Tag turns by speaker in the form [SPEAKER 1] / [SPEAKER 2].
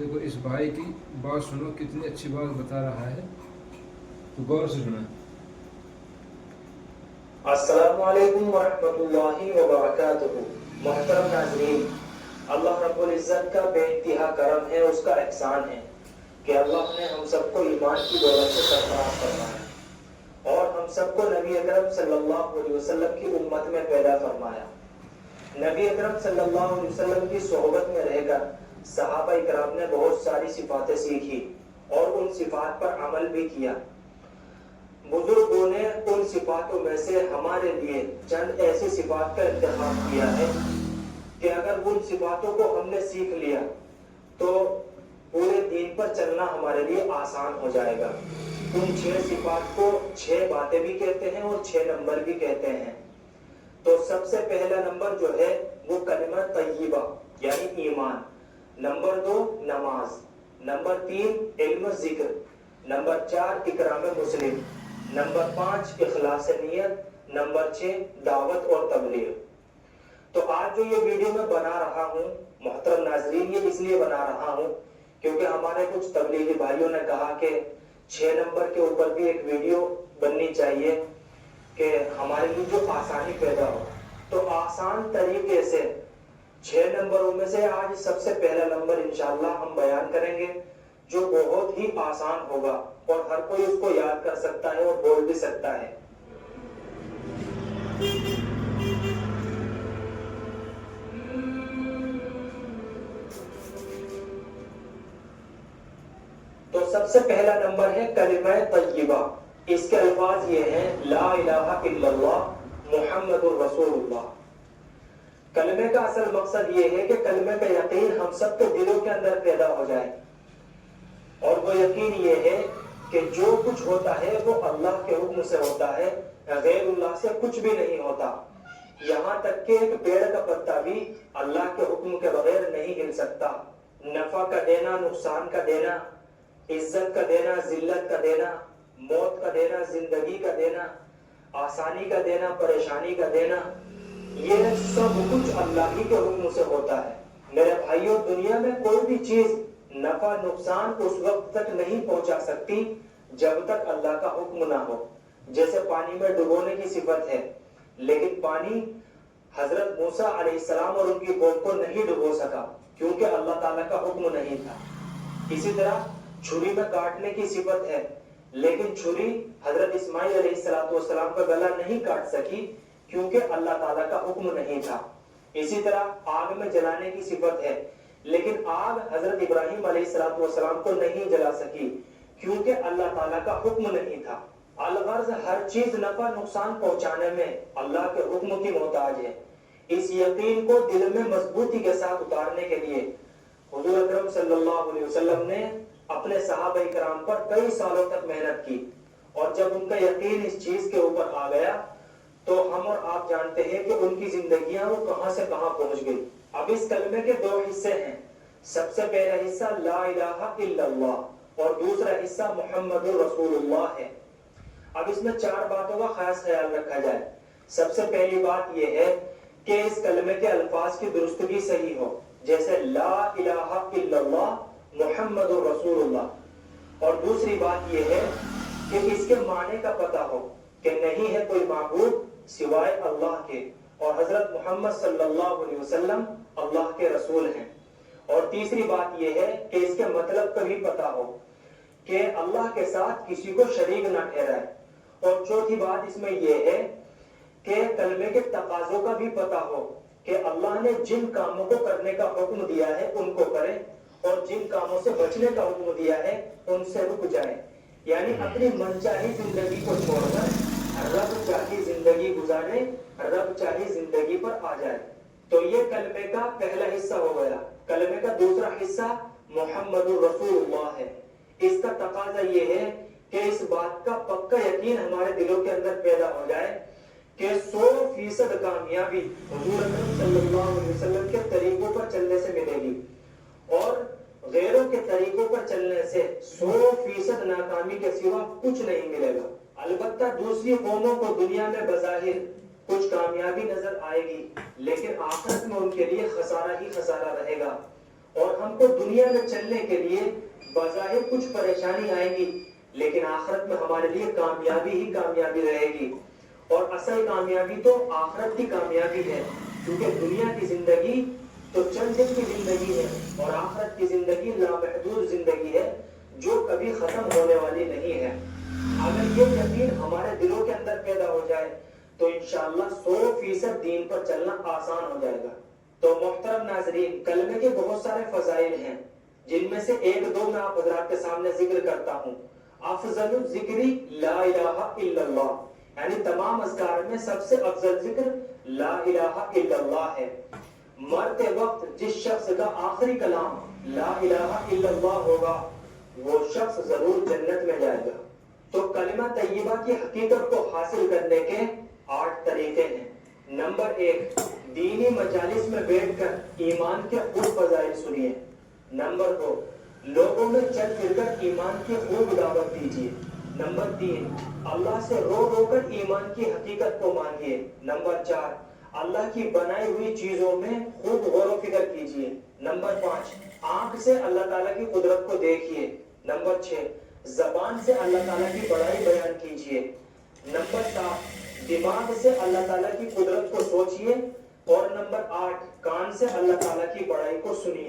[SPEAKER 1] دیکھو اس بھائی کی بات سنو، کتنی اچھی بات بتا رہا ہے، تو غور سے سنو۔
[SPEAKER 2] السلام علیکم ورحمۃ اللہ وبرکاتہ۔ محترم ناظرین، اللہ رب العزت کا بے انتہا کرم ہے، اس کا احسان ہے کہ اللہ نے ہم سب کو ایمان کی دولت سے سرفراز فرمایا اور ہم سب کو نبی اکرم صلی اللہ علیہ وسلم کی امت میں پیدا فرمایا۔ نبی اکرم صلی اللہ علیہ وسلم کی صحبت میں رہ کر صحابہ اکرام نے بہت ساری صفاتیں سیکھی اور ان صفات پر عمل بھی کیا۔ بزرگوں نے ان صفاتوں میں سے ہمارے لیے چند ایسی صفات کا انتخاب کیا ہے کہ اگر ان صفاتوں کو ہم نے سیکھ لیا تو پورے دین پر چلنا ہمارے لیے آسان ہو جائے گا۔ ان 6 صفات کو 6 باتیں بھی کہتے ہیں اور 6 نمبر بھی کہتے ہیں۔ تو سب سے پہلا نمبر جو ہے وہ کلمہ طیبہ یعنی ایمان، نمبر 2 نماز، نمبر 3 علم ذکر، نمبر 4 اکرام مسلم، نمبر 5 اخلاص نیت، نمبر 6 دعوت اور تبلیغ۔ تو آج جو یہ ویڈیو میں بنا رہا ہوں محترم ناظرین، یہ اس لیے بنا رہا ہوں کیونکہ ہمارے کچھ تبلیغی بھائیوں نے کہا کہ 6 نمبر کے اوپر بھی ایک ویڈیو بننی چاہیے کہ ہمارے لیے جو آسانی پیدا ہو۔ تو آسان طریقے سے 6 نمبروں میں سے آج سب سے پہلا نمبر انشاءاللہ ہم بیان کریں گے جو بہت ہی آسان ہوگا اور ہر کوئی اس کو یاد کر سکتا ہے اور بول بھی سکتا ہے۔ تو سب سے پہلا نمبر ہے کلمہ طیبہ۔ اس کے الفاظ یہ ہیں لا الہ الا اللہ محمد الرسول اللہ۔ کلمے کا اصل مقصد یہ ہے کہ کلمے کا یقین ہم سب کے دلوں کے اندر پیدا ہو جائے، اور وہ یقین یہ ہے کہ جو کچھ ہوتا ہے وہ اللہ کے حکم سے ہوتا ہے، غیر اللہ سے کچھ بھی نہیں ہوتا۔ یہاں تک کہ ایک پیڑ کا پتا بھی اللہ کے حکم کے بغیر نہیں ہل سکتا۔ نفع کا دینا، نقصان کا دینا، عزت کا دینا، ذلت کا دینا، موت کا دینا، زندگی کا دینا، آسانی کا دینا، پریشانی کا دینا، یہ سب کچھ اللہ ہی کے حکم سے ہوتا ہے۔ میرے بھائیوں، دنیا میں کوئی بھی چیز نفع نقصان اس وقت تک نہیں پہنچا سکتی جب تک اللہ کا حکم نہ ہو۔ جیسے پانی میں ڈبونے کی صفت ہے، لیکن پانی حضرت موسیٰ علیہ السلام اور ان کی قوم کو نہیں ڈبو سکا کیونکہ اللہ تعالیٰ کا حکم نہیں تھا۔ اسی طرح چھری میں کاٹنے کی صفت ہے، لیکن چھری حضرت اسماعیل علیہ السلام کا گلا نہیں کاٹ سکی کیونکہ اللہ تعالیٰ کا حکم نہیں تھا۔ اسی طرح آگ میں جلانے کی صفت ہے، لیکن آگ حضرت ابراہیم علیہ السلام کو نہیں جلا سکی کیونکہ اللہ تعالیٰ کا حکم نہیں تھا۔ الغرض ہر چیز نفع نقصان پہنچانے میں اللہ کے حکم کی محتاج ہے۔ اس یقین کو دل میں مضبوطی کے ساتھ اتارنے کے لیے حضور اکرم صلی اللہ علیہ وسلم نے اپنے صحابہ کرام پر کئی سالوں تک محنت کی، اور جب ان کا یقین اس چیز کے اوپر آ گیا تو ہم اور آپ جانتے ہیں کہ ان کی زندگیاں وہ کہاں سے کہاں پہنچ گئی۔ اب اس کلمے کے 2 حصے ہیں۔ سب سے پہلا حصہ لا الہ الا اللہ اور دوسرا حصہ محمد رسول اللہ ہے۔ اب اس میں 4 باتوں کا خاص خیال رکھا جائے۔ سب سے پہلی بات یہ ہے کہ اس کلمے کے الفاظ کی درستگی صحیح ہو، جیسے لا الہ الا اللہ محمد رسول اللہ، اور دوسری بات یہ ہے کہ اس کے معنی کا پتہ ہو کہ نہیں ہے کوئی معبود سوائے اللہ کے، اور حضرت محمد صلی اللہ علیہ وسلم اللہ کے رسول ہیں۔ اور تیسری بات یہ ہے کہ اس کے مطلب کا بھی پتہ ہو کہ اللہ کے ساتھ کسی کو شریک نہ ٹھہرائے۔ اور چوتھی بات اس میں یہ ہے کہ کلمے کے تقاضوں کا بھی پتہ ہو کہ اللہ نے جن کاموں کو کرنے کا حکم دیا ہے ان کو کرے، اور جن کاموں سے بچنے کا حکم دیا ہے ان سے رک جائے، یعنی اپنی منچاہی زندگی کو چھوڑ کر رب چاہی زندگی گزارے، رب چاہی زندگی پر آ جائے۔ تو یہ کلمے کا پہلا حصہ ہو گیا۔ کلمے کا دوسرا حصہ محمد الرسول اللہ ہے۔ اس کا تقاضا یہ ہے کہ اس بات کا پکا یقین ہمارے دلوں کے اندر پیدا ہو جائے کہ 100% کامیابی حضور اکرم صلی اللہ علیہ وسلم کے طریقوں پر چلنے سے ملے گی، اور غیروں کے طریقوں پر چلنے سے 100% ناکامی کے سوا کچھ نہیں ملے گا۔ البتہ دوسری قوموں کو دنیا میں بظاہر کچھ کامیابی نظر آئے گی، لیکن آخرت میں ان کے لیے خسارہ ہی خسارہ رہے گا، اور ہم کو دنیا میں چلنے کے لیے بظاہر کچھ پریشانی آئے گی، لیکن آخرت میں ہمارے لیے کامیابی ہی کامیابی رہے گی، اور اصل کامیابی تو آخرت کی کامیابی ہے، کیونکہ دنیا کی زندگی تو چند دن کی زندگی ہے، اور آخرت کی زندگی لامحدود زندگی ہے جو کبھی ختم ہونے والی نہیں ہے۔ اگر یہ یقین ہمارے دلوں کے اندر پیدا ہو جائے تو انشاءاللہ 100% دین پر چلنا آسان ہو جائے گا۔ تو محترم ناظرین، کلمے کے بہت سارے فضائل ہیں، جن میں سے ایک دو میں آپ حضرات کے سامنے ذکر کرتا ہوں۔ افضل الذکر لا الہ الا اللہ، یعنی تمام اذکار میں سب سے افضل ذکر لا الہ الا اللہ ہے۔ مرتے وقت جس شخص کا آخری کلام لا الہ الا اللہ ہوگا وہ شخص ضرور جنت میں جائے گا۔ تو کلمہ طیبہ کی حقیقت کو حاصل کرنے کے 8 طریقے ہیں۔ نمبر 1، دینی مجالس میں بیٹھ کر ایمان کے خوب فضائل سنیے۔ نمبر 2، لوگوں میں چل پھر کر ایمان کی خوب دعوت دیجیے۔ نمبر 3، اللہ سے رو رو کر ایمان کی حقیقت کو مانگیے۔ نمبر 4، اللہ کی بنائی ہوئی چیزوں میں خوب غور و فکر کیجیے۔ نمبر 5، آنکھ سے اللہ تعالیٰ کی قدرت کو دیکھیے۔ نمبر 6، زبان سے اللہ تعالیٰ کی بڑائی بیان کیجیے۔ نمبر 7، دماغ سے اللہ تعالیٰ کی قدرت کو سوچیے۔ اور نمبر 8، کان سے اللہ تعالیٰ کی بڑائی کو سنیے۔